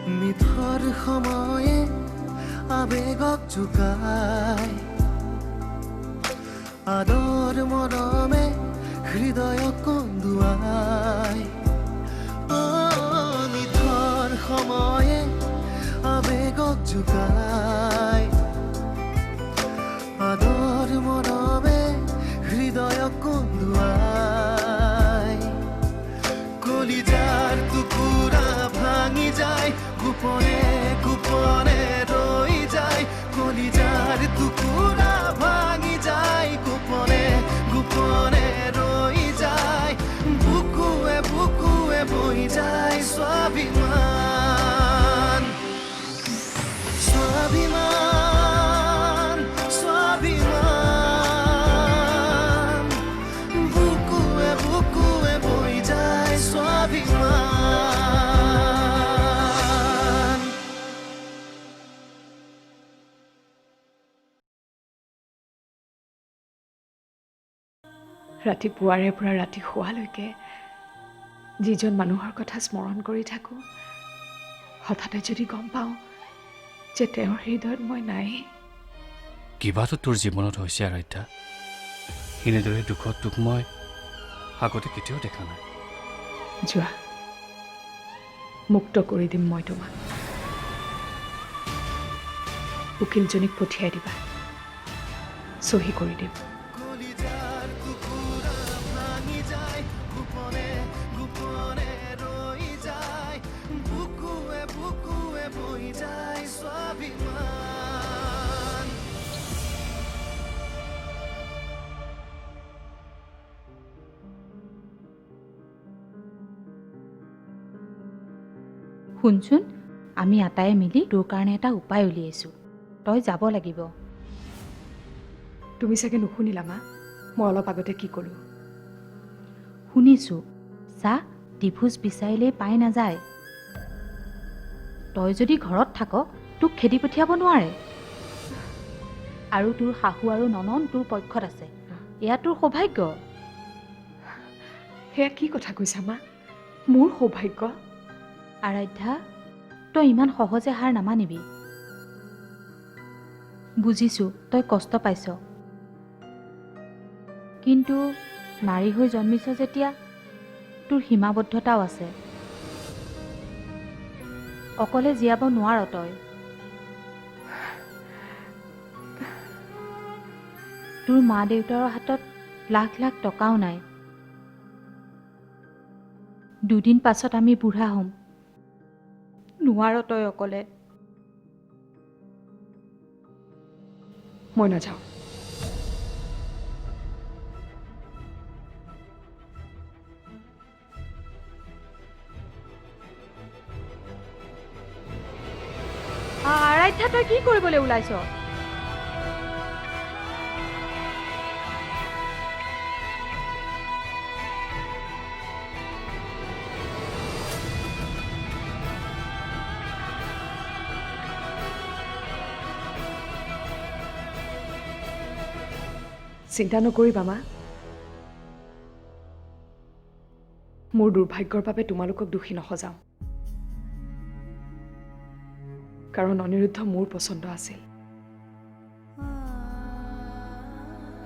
নিথৰ সময়ে আবেগক জোকাই আদৰ মৰমে হৃদয়ক কন্দুৱাই নিথৰ সময়ে আবেগক জোকাই আদৰ মৰমে হৃদয়ক কন্দুৱাই কলিজাৰ টুকুৰা ভাঙি যায় গোপনে গোপনে ৰৈ যায় কলিজাৰ টুকুৰা ভাঙি যায় গোপনে গোপনে ৰৈ যায় বুকুৱে বুকুৱে বৈ যায় স্বাভিমান স্বাভিমান স্বাভিমান বুকুৱে বুকুৱে বৈ যায় স্বাভিমান ৰাতিপুৱাৰে পৰা ৰাতি শোৱালৈকে যিজন মানুহৰ কথা স্মৰণ কৰি থাকোঁ হঠাতে যদি গম পাওঁ যে তেওঁৰ হৃদয়ত মই নাই কিবাটো তোৰ জীৱনত হৈছে আৰাধ্যা এনেদৰে দুখত তোক মই আগতে কেতিয়াও দেখা নাই যোৱা মুক্ত কৰি দিম মই তোমাক উকিলজনীক পঠিয়াই দিবা চহী কৰি দিম কলিজাৰ টুকুৰা ভাঙি যায় গোপনে গোপনে ৰৈ যায় বুকুৱে বুকুৱে বৈ যায় স্বাভিমান শুনচোন আমি আটায়ে মিলি তোৰ কাৰণে এটা উপায় উলিয়াইছোঁ তই যাব লাগিব তুমি চাগে নুশুনিলা মা মই অলপ আগতে কি ক'লোঁ শুনিছোঁ চা ডিভোৰ্চ বিচাৰিলেই পাই নাযায় তই যদি ঘৰত থাক তোক খেদি পঠিয়াব নোৱাৰে আৰু তোৰ শাহু আৰু ননন তোৰ পক্ষত আছে এয়া তোৰ সৌভাগ্য সেয়া কি কথা কৈছা মা মোৰ সৌভাগ্য আৰাধ্যা তই ইমান সহজে হাৰ নামানিবি বুজিছোঁ তই কষ্ট পাইছ কিন্তু নাৰী হৈ জন্মিছ যেতিয়া তোৰ সীমাবদ্ধতাও আছে অকলে জীয়াব নোৱাৰ তই তোৰ মা দেউতাৰ হাতত লাখ লাখ টকাও নাই দুদিন পাছত আমি বুঢ়া হ'ম নোৱাৰ তই অকলে মই নাযাওঁ আৰাধ্যা তই কি কৰিবলৈ ওলাইছ চিন্তা নকৰিবা মা মোৰ দুৰ্ভাগ্যৰ বাবে তোমালোকক দোষী নসজাওঁ কাৰণ অনিৰুদ্ধ মোৰ পচন্দ আছিল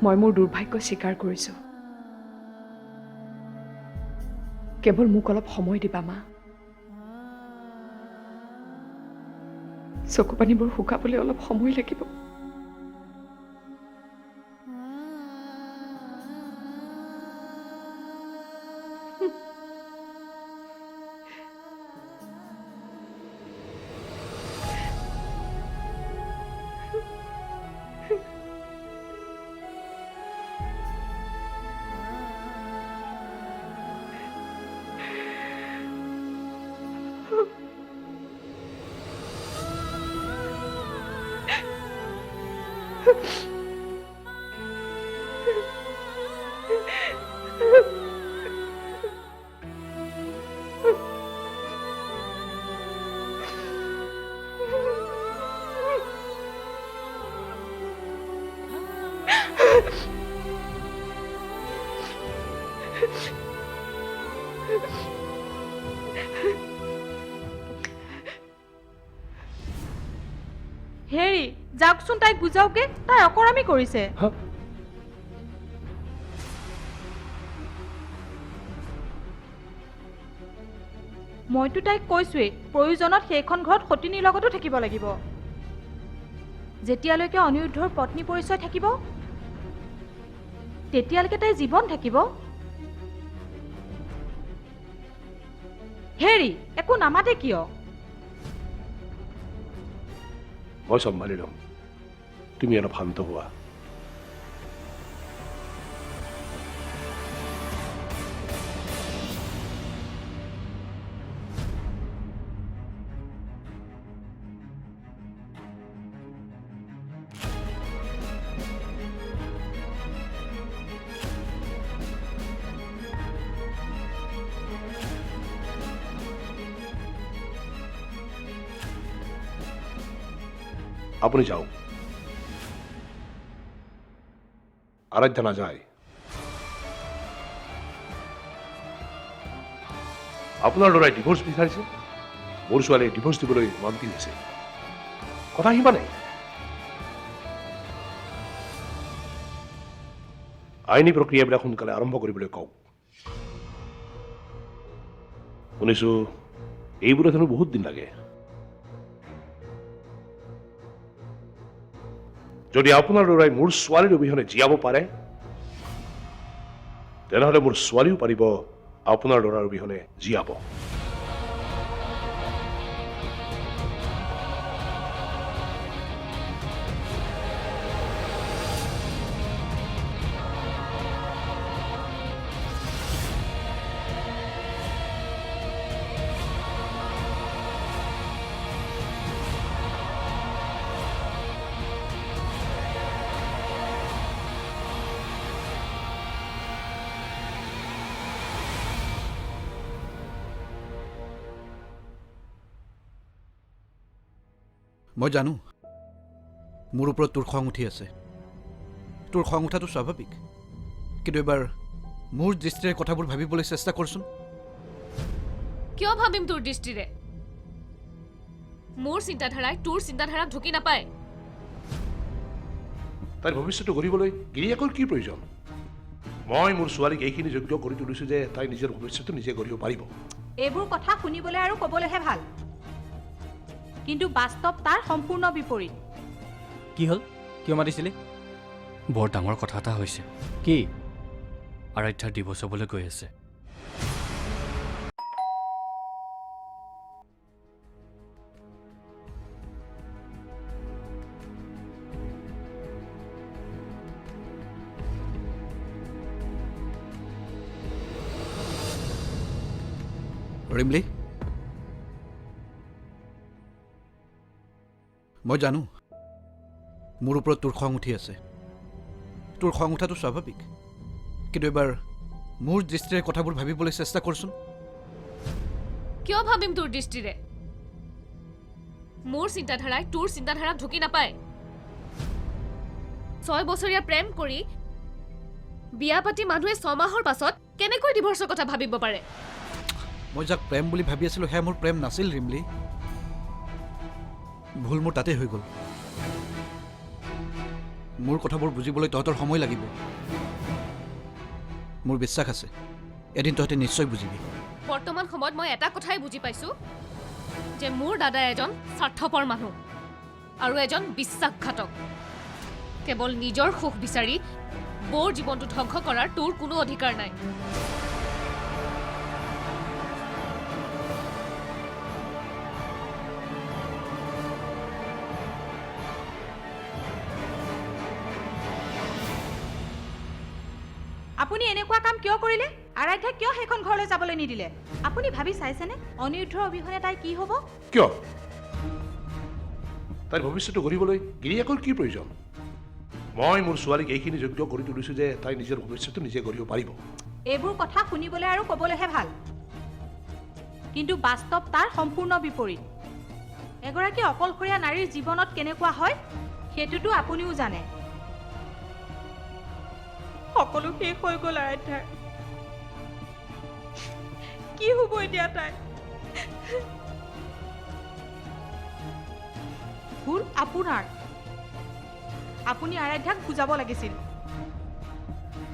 মই মোৰ দুৰ্ভাগ্য স্বীকাৰ কৰিছোঁ কেৱল মোক অলপ সময় দিবা মা চকু পানীবোৰ শুকাবলৈ অলপ সময় লাগিব হেৰি যাওকচোন তাইক বুজাওকে, তাই অকৰামি কৰিছে। হা? মইতো তাইক কৈছোৱেই প্ৰয়োজনত সেইখন ঘৰত সতিনীৰ লগতো থাকিব লাগিব। যেতিয়ালৈকে অনিৰুদ্ধৰ পত্নী পৰিচয় থাকিব তেতিয়ালৈকে তাইৰ জীৱন থাকিব। হেৰি একো নামাতে কিয়? মই চম্ভালি ল'ম, তুমি অলপ শান্ত হোৱা। আপুনি যাওক, আৰাধ্যা নাযায়। আপোনাৰ ল'ৰাই ডিভোৰ্চ বিচাৰিছে, মোৰ ছোৱালীয়ে ডিভোৰ্চ দিবলৈ মান্তি হৈছে। কথা সিমানেই। আইনী প্ৰক্ৰিয়াবিলাক সোনকালে আৰম্ভ কৰিবলৈ কওক। শুনিছো এইবোৰত হেনো বহুত দিন লাগে। যদি আপোনাৰ ল'ৰাই মোৰ ছোৱালীৰ অবিহনে জীয়াব পাৰে, তেনেহ'লে মোৰ ছোৱালীও পাৰিব আপোনাৰ ল'ৰাৰ অবিহনে জীয়াব। মই জানো মোৰ ওপৰত তোৰ খং উঠি আছে। তোৰ খং উঠাটো স্বাভাৱিক, কিন্তু এবাৰ মোৰ দৃষ্টিৰে কথাবোৰ ভাবিবলৈ চেষ্টা কৰচোন। কিয় ভাবিম তোৰ দৃষ্টিৰে? মোৰ চিন্তাধাৰাই তোৰ চিন্তাধাৰাক ঢুকি নাপায়। তাইৰ ভৱিষ্যতটো গঢ়িবলৈ গিৰিয়েকৰ কি প্ৰয়োজন? মই মোৰ ছোৱালীক এইখিনি যোগ্য কৰি তুলিছো যে তাই নিজৰ ভৱিষ্যতটো নিজে গঢ়িব পাৰিব। এইবোৰ কথা শুনিবলৈ আৰু ক'বলৈহে ভাল, কিন্তু বাস্তৱ তাৰ সম্পূৰ্ণ বিপৰীত। কি হ'ল? কিয় মাতিছিলি? বৰ ডাঙৰ কথা এটা হৈছে। কি? আৰাধ্যাৰ ডিভোৰ্চ হ'বলৈ গৈ আছে। ৰিমলি, মই জানো মোৰ ওপৰত তোৰ খং উঠি আছে। তোৰ খং উঠাটো স্বাভাৱিক, কিন্তু এবাৰ মোৰ দৃষ্টিৰে কথাবোৰ ভাবিবলৈ চেষ্টা কৰচোন। কিয় ভাবিম তোৰ দৃষ্টিৰে? মোৰ চিন্তাধাৰাই তোৰ চিন্তাধাৰাক ঢুকি নাপায়। 6 বছৰীয়া প্ৰেম কৰি বিয়া পাতি মানুহে 6 মাহৰ পাছত কেনেকৈ ডিভোৰ্চৰ কথা ভাবিব পাৰে? মই যাক প্ৰেম বুলি ভাবি আছিলোঁ সেয়া মোৰ প্ৰেম নাছিল ৰিমলি। ভুল মোৰ তাতেই হৈ গ'ল। মোৰ কথাবোৰ বুজিবলৈ তহঁতৰ সময় লাগিব। মোৰ বিশ্বাস আছে এদিন তহঁতে নিশ্চয় বুজিবি। বৰ্তমান সময়ত মই এটা কথাই বুজি পাইছো যে মোৰ দাদা এজন স্বাৰ্থপৰ মানুহ আৰু এজন বিশ্বাসঘাতক। কেৱল নিজৰ সুখ বিচাৰি বৰ জীৱনটো ধ্বংস কৰাৰ তোৰ কোনো অধিকাৰ নাই। আপুনি এনেকুৱা কাম কিয় কৰিলে? আৰাধ্যাক কিয় সেইখন ঘৰলৈ যাবলৈ নিদিলে? আপুনি ভাবি চাইছেনে অনিৰুদ্ধৰ অবিহনে তাই কি হ'ব? কিয়? তাইৰ ভৱিষ্যতটো গঢ়িবলৈ গিৰিয়েকৰ কি প্ৰয়োজন? মই মোৰ ছোৱালীক এইখিনি যোগ্য কৰি তুলিছো যে তাই নিজৰ ভৱিষ্যতটো নিজে গঢ়িব পাৰিব। এইবোৰ কথা শুনিবলৈ আৰু ক'বলৈহে ভাল, কিন্তু বাস্তৱ তাৰ সম্পূৰ্ণ বিপৰীত। এগৰাকী অকলশৰীয়া নাৰীৰ জীৱনত কেনেকুৱা হয় সেইটোতো আপুনিও জানে। সকলো শেষ হৈ গ'ল আৰাধ্যাৰ। কি হ'ব এতিয়া তাই? ভুল আপোনাৰ। আপুনি আৰাধ্যাক বুজাব লাগিছিল।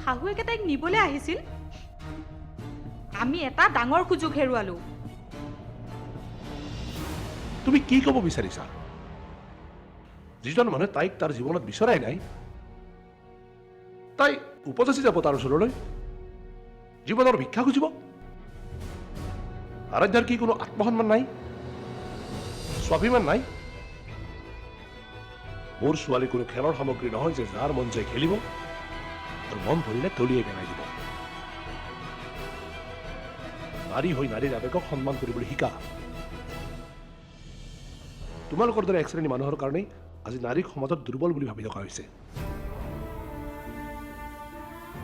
শাহুৱেকে তাইক নিবলৈ আহিছিল। আমি এটা ডাঙৰ সুযোগ হেৰুৱালোঁ। তুমি কি ক'ব বিচাৰিছা? যিজন মানুহে তাইক তাৰ জীৱনত বিচৰাই নাই, তাই উপজাচি যাব তাৰ ওচৰলৈ, জীৱনৰ ভিক্ষা খুজিব? আৰাধ্যাৰ কি কোনো আত্মসন্মান নাই, স্বাভিমান নাই? মোৰ ছোৱালী কোনো খেলৰ সামগ্ৰী নহয় যে যাৰ মন যায় খেলিব আৰু মন ধৰিলে তলিয়াই পেলাই দিব। নাৰী হৈ নাৰীৰ আৱেগক সন্মান কৰিবলৈ শিকা। তোমালোকৰ দৰে এক শ্ৰেণী মানুহৰ কাৰণেই আজি নাৰীক সমাজত দুৰ্বল বুলি ভাবি থকা হৈছে।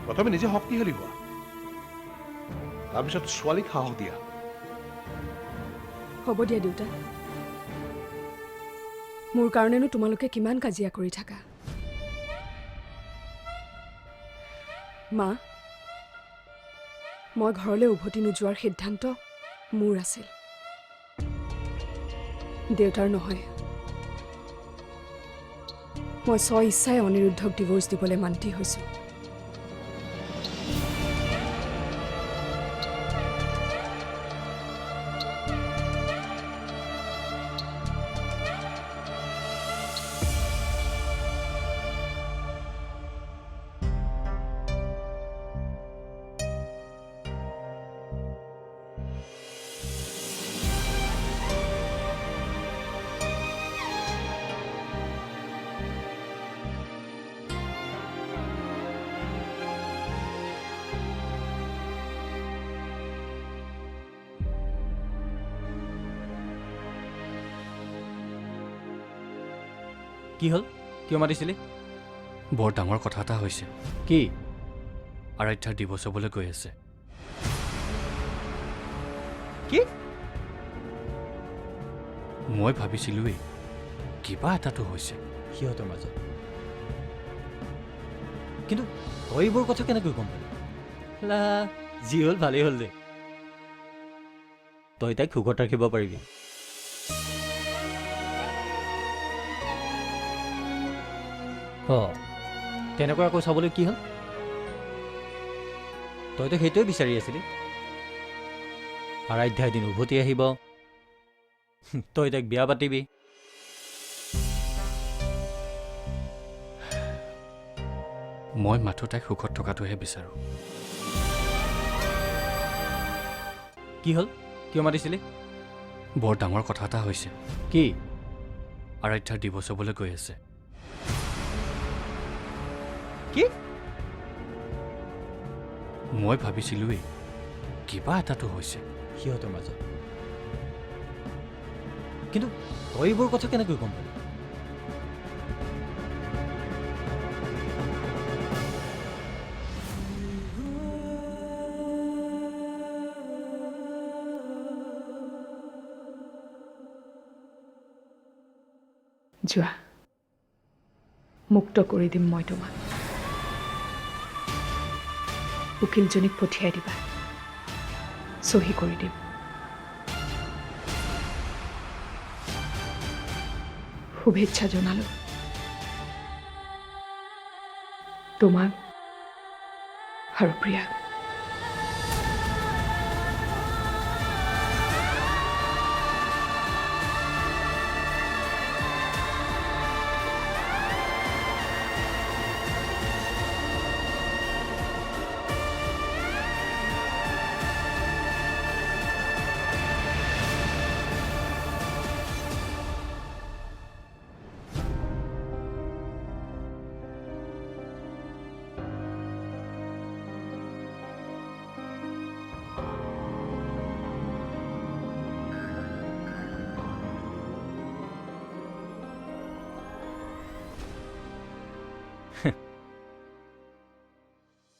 প্ৰথমে নিজে শক্তিশালী হোৱা, তাৰপিছত ছোৱালীক সাহস দিয়া। হ'ব দিয়া দেউতা, মোৰ কাৰণেনো তোমালোকে কিমান কাজিয়া কৰি থাকা। মা, মই ঘৰলৈ উভতি নোযোৱাৰ সিদ্ধান্ত মোৰ আছিল, দেউতাৰ নহয়। মই ইচ্ছাই অনিৰুদ্ধক ডিভোৰ্চ দিবলৈ মান্তি হৈছোঁ। কি হ'ল? কিয় মাতিছিলি? বৰ ডাঙৰ কথা এটা হৈছে। কি? আৰাধ্যাৰ ডিভোৰ্চ হ'বলৈ গৈ আছে। কি? মই ভাবিছিলোঁৱেই কিবা এটাতো হৈছে সিহঁতৰ মাজত, কিন্তু তই এইবোৰ কথা কেনেকৈ গম পালি? যি হ'ল ভালেই হ'ল দে, তই তাইক সুখত ৰাখিব পাৰিবি। তেনেকুৱা আকৌ চাবলৈ কি হ'ল? তইতো সেইটোৱে বিচাৰি আছিলি। আৰাধ্যা এদিন উভতি আহিব, তই তাইক বিয়া পাতিবি। মই মাথো তাইক সুখত থকাটোহে বিচাৰোঁ। কি হ'ল? কিয় মাতিছিলি? বৰ ডাঙৰ কথা এটা হৈছে। কি? আৰাধ্যাৰ ডিভোৰ্চ হ'বলৈ গৈ আছে। কি? মই ভাবিছিলোঁৱেই কিবা এটাতো হৈছে সিহঁতৰ মাজত, কিন্তু তই এইবোৰ কথা কেনেকৈ গম পালি? যোৱা, মুক্ত কৰি দিম মই তোমাক। উকিলজনীক পঠিয়াই দিবা, চহী কৰি দিম। শুভেচ্ছা জনালোঁ তোমাক আৰু প্ৰিয়াক।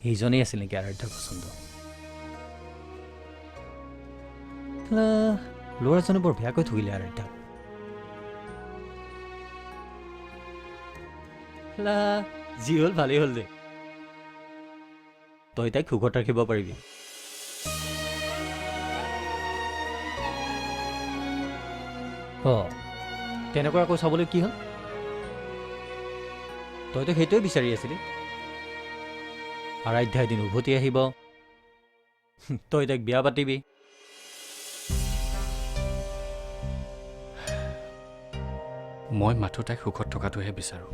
সেইজনেই আছিল নেকি আৰাধ্যাৰ পচন্দ? ল'ৰাজনে বৰ বেয়াকৈ ঠগিলে আৰাধ্যাক। যি হ'ল ভালেই হ'ল দে, তই তাইক সুখত ৰাখিব পাৰিবি। তেনেকুৱা আকৌ চাবলৈ কি হ'ল? তইতো সেইটোৱে বিচাৰি আছিলি। আৰাধ্যা এদিন উভতি আহিব, তই তাইক বিয়া পাতিবি। মই মাথো তাইক সুখত থকাটোহে বিচাৰোঁ।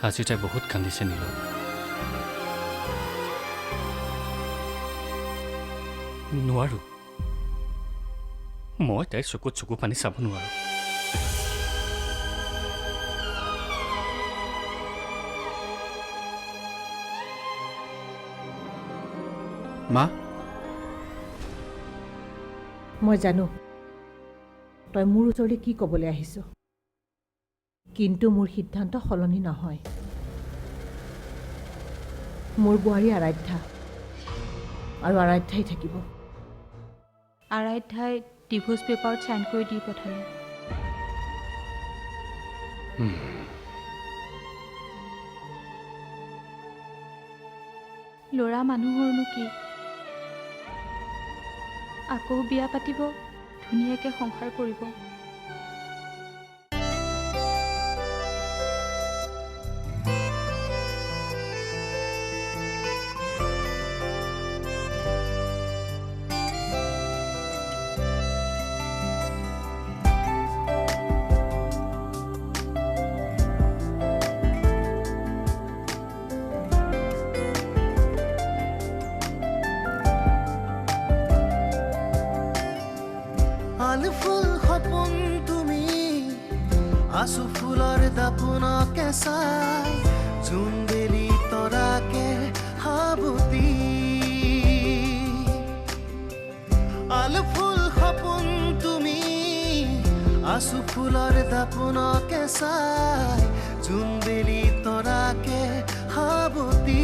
আজি তাই বহুত কান্দিছে নীল। নোৱাৰো, মই তাইৰ চকুত চকু পানী চাব নোৱাৰো। মা, মই জানো তই মোৰ ওচৰলৈ কি ক'বলৈ আহিছ, কিন্তু মোৰ সিদ্ধান্ত সলনি নহয়। মোৰ বোৱাৰী আৰাধ্যা, আৰু আৰাধ্যাই থাকিব। আৰাধ্যাই ডিভোৰ্চ পেপাৰত চাইন কৰি দি পঠালে। ল'ৰা মানুহৰনো কি, আকৌ বিয়া পাতিব, ধুনীয়াকৈ সংসাৰ কৰিব। আলফুল সপোন তুমি, আচু ফুলৰ দাপোনকে চাই, জোনবেলি তৰাকে সাবতি। আলফুল সপোন তুমি, আচু ফুলৰ দাপোনকে চাই, জোনবেলি তৰাকে সাবতি।